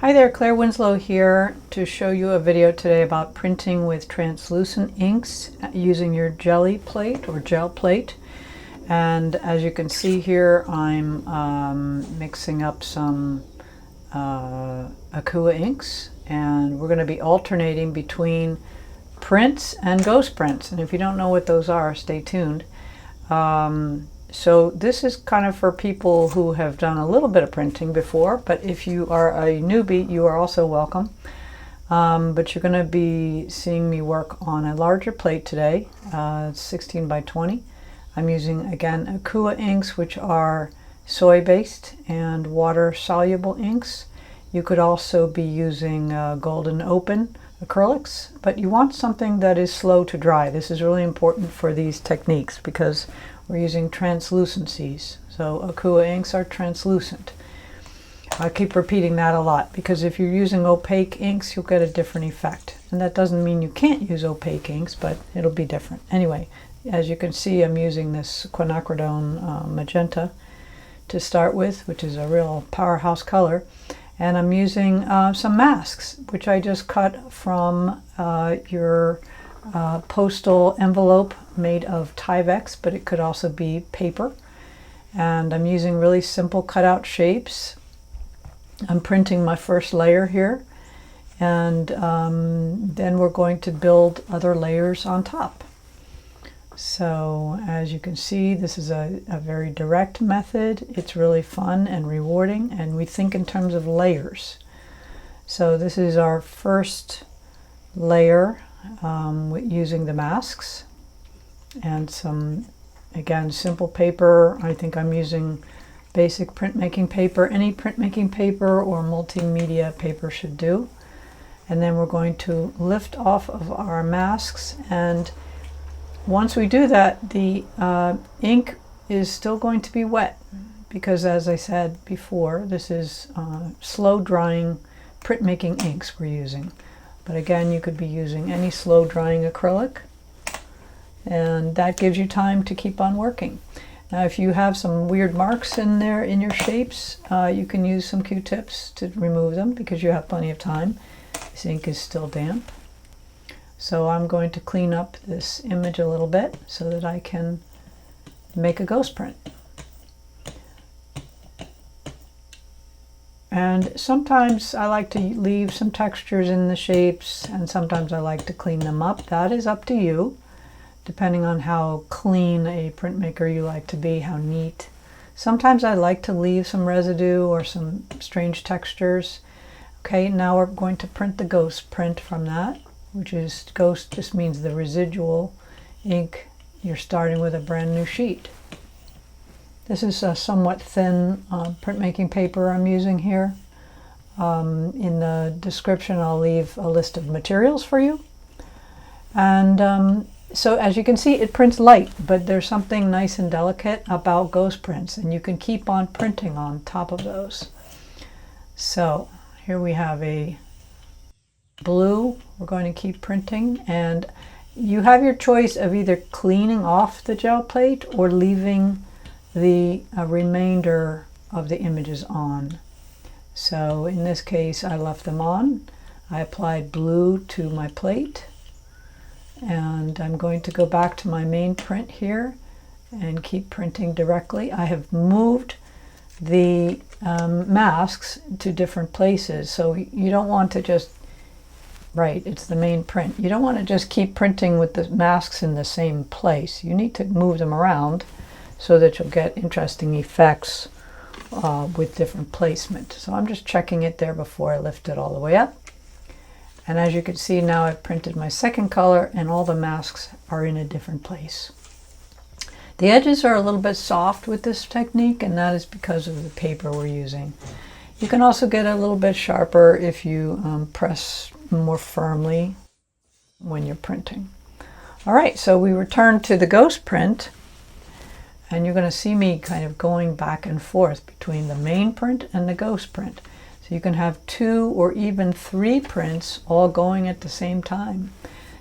Hi there, Claire Winslow here to show you a video today about printing with translucent inks using your jelly plate or gel plate. And as you can see here, I'm mixing up some Akua inks, and we're going to be alternating between prints and ghost prints. And if you don't know what those are, stay tuned. So this is kind of for people who have done a little bit of printing before, but if you are a newbie, you are also welcome. But you're going to be seeing me work on a larger plate today, 16 by 20. I'm using, again, Akua inks, which are soy-based and water-soluble inks. You could also be using Golden Open acrylics, but you want something that is slow to dry. This is really important for these techniques because we're using translucencies. So Akua inks are translucent. I keep repeating that a lot because if you're using opaque inks, you'll get a different effect. And that doesn't mean you can't use opaque inks, but it'll be different. Anyway, as you can see, I'm using this Quinadrodone magenta to start with, which is a real powerhouse color. And I'm using some masks, which I just cut from your postal envelope made of Tyvek, but it could also be paper. And I'm using really simple cutout shapes. I'm printing my first layer here, and then we're going to build other layers on top. So as you can see, this is a very direct method. It's really fun and rewarding, and we think in terms of layers. So this is our first layer using the masks and some, again, simple paper. I think I'm using basic printmaking paper. Any printmaking paper or multimedia paper should do. And then we're going to lift off of our masks, and once we do that, the ink is still going to be wet because, as I said before, this is slow drying printmaking inks we're using. But again, you could be using any slow drying acrylic, and that gives you time to keep on working. Now, if you have some weird marks in there in your shapes, you can use some Q-tips to remove them because you have plenty of time. This ink is still damp. So I'm going to clean up this image a little bit so that I can make a ghost print. And sometimes I like to leave some textures in the shapes, and sometimes I like to clean them up. That is up to you, depending on how clean a printmaker you like to be, how neat. Sometimes I like to leave some residue or some strange textures. Okay, now we're going to print the ghost print from that, which is ghost just means the residual ink. You're starting with a brand new sheet. This is a somewhat thin printmaking paper I'm using here. In the description, I'll leave a list of materials for you. And so as you can see, it prints light, but there's something nice and delicate about ghost prints, and you can keep on printing on top of those. So here we have a blue. We're going to keep printing, and you have your choice of either cleaning off the gel plate or leaving the remainder of the images on. So in this case, I left them on. I applied blue to my plate, and I'm going to go back to my main print here and keep printing directly. I have moved the masks to different places, so you don't want to just, right, it's the main print. You don't want to just keep printing with the masks in the same place. You need to move them around so that you'll get interesting effects with different placement. So I'm just checking it there before I lift it all the way up. And as you can see, now I've printed my second color, and all the masks are in a different place. The edges are a little bit soft with this technique, and that is because of the paper we're using. You can also get a little bit sharper if you press more firmly when you're printing. All right, so we return to the ghost print, and you're going to see me kind of going back and forth between the main print and the ghost print. So you can have 2 or even 3 prints all going at the same time,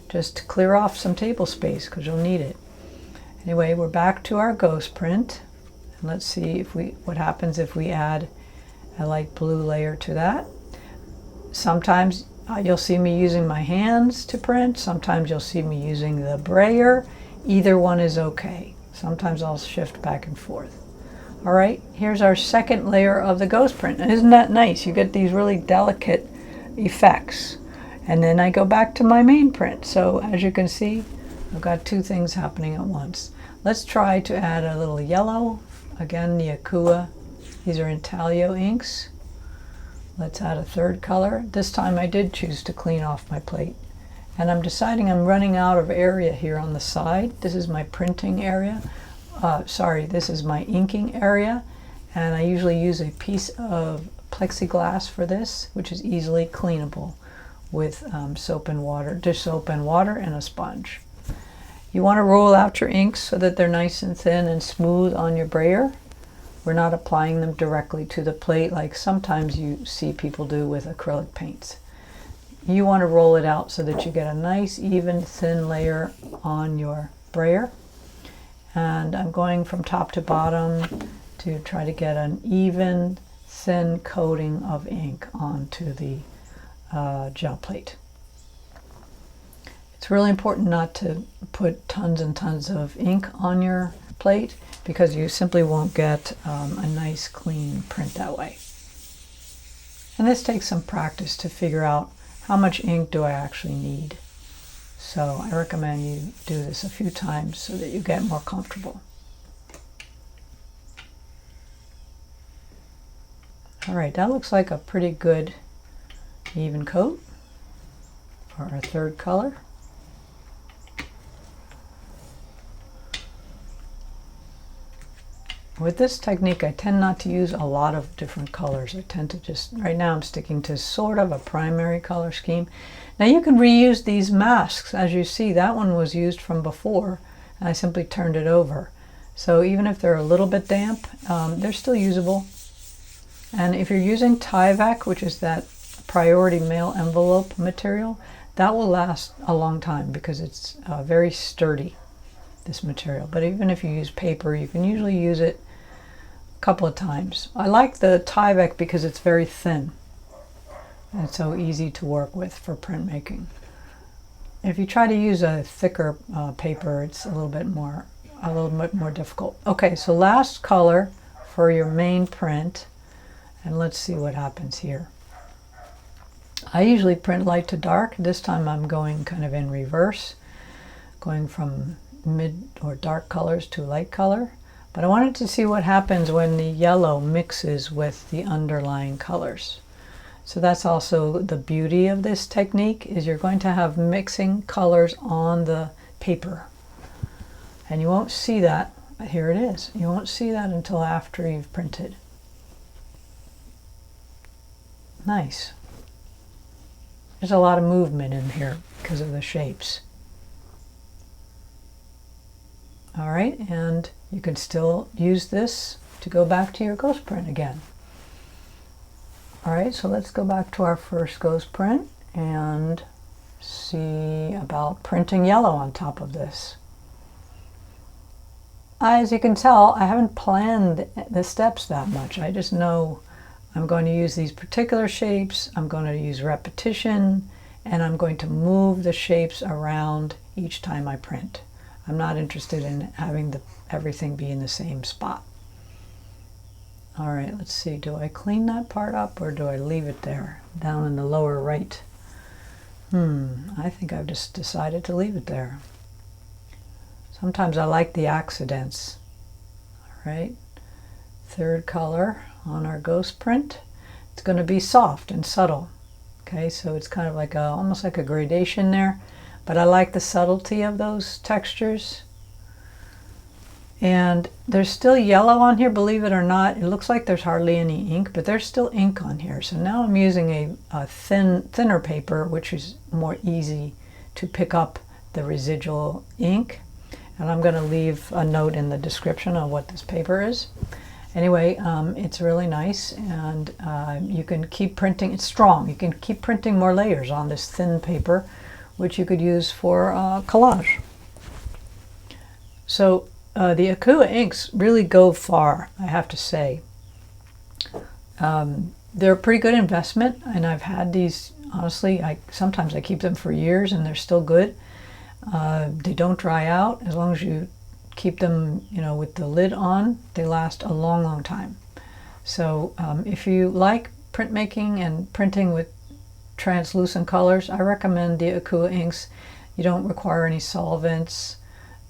just to clear off some table space because you'll need it. Anyway, we're back to our ghost print, and let's see if what happens if we add a light blue layer to that. Sometimes you'll see me using my hands to print. Sometimes you'll see me using the Brayer. Either one is okay. Sometimes I'll shift back and forth. All right, here's our second layer of the ghost print. And isn't that nice? You get these really delicate effects. And then I go back to my main print. So as you can see, I've got two things happening at once. Let's try to add a little yellow. Again, the Akua. These are intaglio inks. Let's add a third color. This time I did choose to clean off my plate. And I'm deciding I'm running out of area here on the side. This is my printing area. This is my inking area. And I usually use a piece of plexiglass for this, which is easily cleanable with soap and water, dish soap and water and a sponge. You want to roll out your inks so that they're nice and thin and smooth on your brayer. We're not applying them directly to the plate like sometimes you see people do with acrylic paints. You want to roll it out so that you get a nice, even, thin layer on your brayer. And I'm going from top to bottom to try to get an even, thin coating of ink onto the gel plate. It's really important not to put tons and tons of ink on your plate because you simply won't get a nice clean print that way. And this takes some practice to figure out how much ink do I actually need. So I recommend you do this a few times so that you get more comfortable. All right, that looks like a pretty good even coat for our third color. With this technique, I tend not to use a lot of different colors. I tend to just, right now I'm sticking to sort of a primary color scheme. Now you can reuse these masks. As you see, that one was used from before, and I simply turned it over. So even if they're a little bit damp, they're still usable. And if you're using Tyvek, which is that priority mail envelope material, that will last a long time because it's very sturdy, this material. But even if you use paper, you can usually use it a couple of times. I like the Tyvek because it's very thin and it's so easy to work with for printmaking. If you try to use a thicker paper, it's a little bit more difficult. Okay, so last color for your main print, and let's see what happens here. I usually print light to dark. This time I'm going kind of in reverse, going from mid or dark colors to light color. But I wanted to see what happens when the yellow mixes with the underlying colors. So that's also the beauty of this technique, is you're going to have mixing colors on the paper. And you won't see that, here it is. You won't see that until after you've printed. Nice. There's a lot of movement in here because of the shapes. All right, and you can still use this to go back to your ghost print again. All right, so let's go back to our first ghost print and see about printing yellow on top of this. As you can tell, I haven't planned the steps that much. I just know I'm going to use these particular shapes, I'm going to use repetition, and I'm going to move the shapes around each time I print. I'm not interested in having everything be in the same spot. All right, let's see. Do I clean that part up or do I leave it there, down in the lower right? I think I've just decided to leave it there. Sometimes I like the accidents. All right, third color on our ghost print. It's going to be soft and subtle. Okay, so it's kind of like almost like a gradation there. But I like the subtlety of those textures. And there's still yellow on here, believe it or not. It looks like there's hardly any ink, but there's still ink on here. So now I'm using a thinner paper, which is more easy to pick up the residual ink. And I'm going to leave a note in the description of what this paper is. Anyway, it's really nice, and you can keep printing. It's strong. You can keep printing more layers on this thin paper, which you could use for collage. So the Akua inks really go far, I have to say. They're a pretty good investment, and I've had these, honestly, sometimes I keep them for years and they're still good. They don't dry out. As long as you keep them, with the lid on, they last a long, long time. So if you like printmaking and printing with translucent colors, I recommend the Akua inks. You don't require any solvents.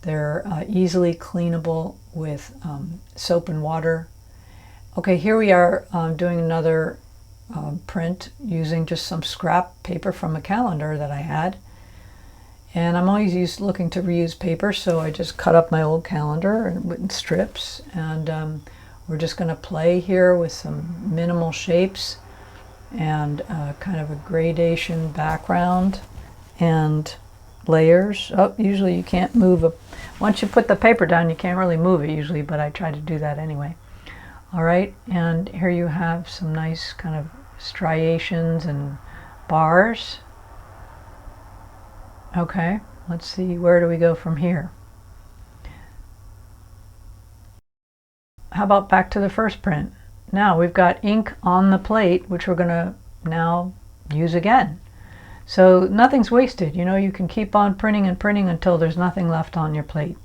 They're easily cleanable with soap and water. Okay, here we are doing another print using just some scrap paper from a calendar that I had. And I'm always looking to reuse paper, so I just cut up my old calendar in strips, and we're just going to play here with some minimal shapes and kind of a gradation background and layers. Oh, usually you can't move once you put the paper down, you can't really move it usually, but I try to do that anyway. All right, and here you have some nice kind of striations and bars. Okay, let's see, where do we go from here? How about back to the first print? Now we've got ink on the plate, which we're going to now use again. So nothing's wasted. You can keep on printing and printing until there's nothing left on your plate.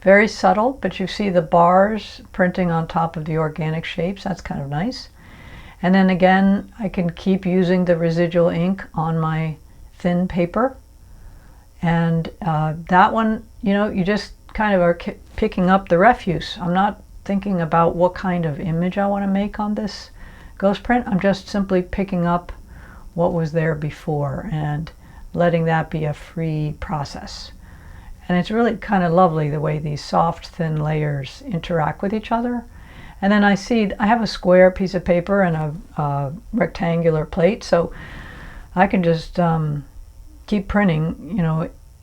Very subtle, but you see the bars printing on top of the organic shapes. That's kind of nice. And then again, I can keep using the residual ink on my thin paper. And that one, you just kind of are picking up the refuse. I'm not thinking about what kind of image I want to make on this ghost print. I'm just simply picking up what was there before and letting that be a free process. And it's really kind of lovely the way these soft, thin layers interact with each other. And then I have a square piece of paper and a rectangular plate, so I can just keep printing,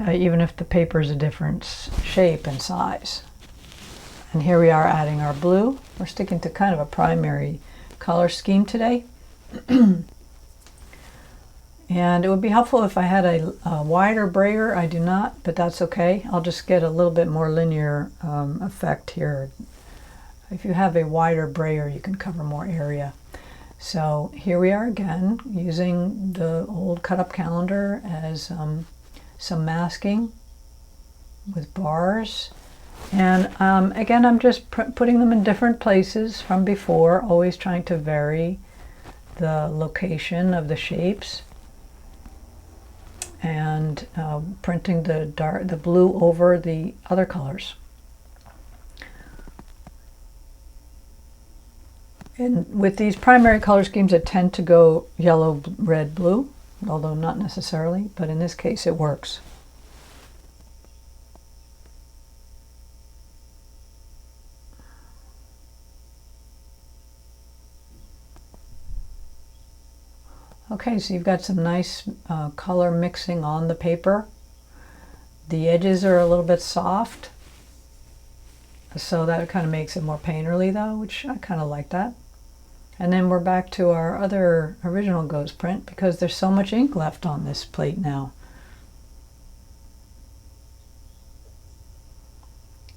even if the paper is a different shape and size. And here we are adding our blue. We're sticking to kind of a primary color scheme today. And it would be helpful if I had a wider brayer. I do not, but that's okay. I'll just get a little bit more linear effect here. If you have a wider brayer, you can cover more area. So here we are again, using the old cut-up calendar as some masking with bars. And again, I'm just putting them in different places from before, always trying to vary the location of the shapes. And printing the blue over the other colors. And with these primary color schemes, I tend to go yellow, red, blue, although not necessarily, but in this case it works. Okay, so you've got some nice color mixing on the paper. The edges are a little bit soft, so that kind of makes it more painterly though, which I kind of like that. And then we're back to our other original ghost print because there's so much ink left on this plate now.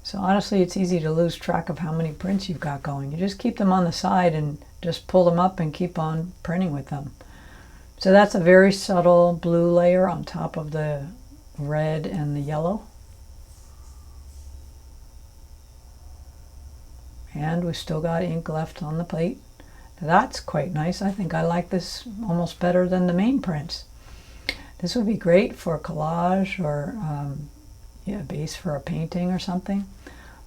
So honestly, it's easy to lose track of how many prints you've got going. You just keep them on the side and just pull them up and keep on printing with them. So that's a very subtle blue layer on top of the red and the yellow. And we've still got ink left on the plate. That's quite nice. I think I like this almost better than the main prints. This would be great for collage or a base for a painting or something.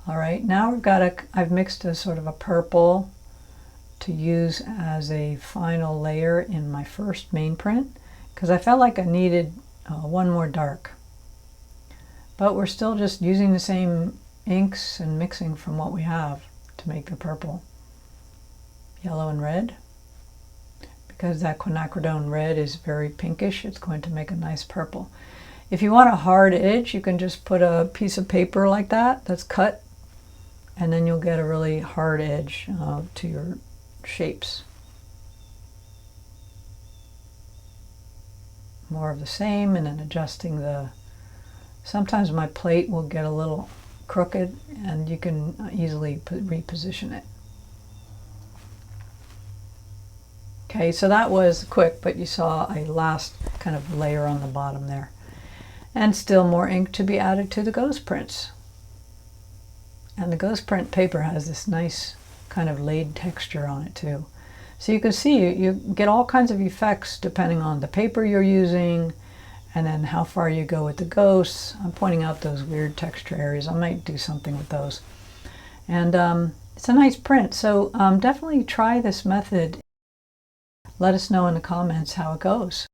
All right, now I've mixed a sort of a purple to use as a final layer in my first main print because I felt like I needed one more dark. But we're still just using the same inks and mixing from what we have to make the purple. Yellow and red. Because that Quinadrodone red is very pinkish, it's going to make a nice purple. If you want a hard edge, you can just put a piece of paper like that that's cut, and then you'll get a really hard edge to your shapes. More of the same, and then adjusting sometimes my plate will get a little crooked and you can easily reposition it. Okay, so that was quick, but you saw a last kind of layer on the bottom there. And still more ink to be added to the ghost prints. And the ghost print paper has this nice kind of laid texture on it too. So you can see you get all kinds of effects depending on the paper you're using and then how far you go with the ghosts. I'm pointing out those weird texture areas. I might do something with those. And it's a nice print, so definitely try this method. Let us know in the comments how it goes.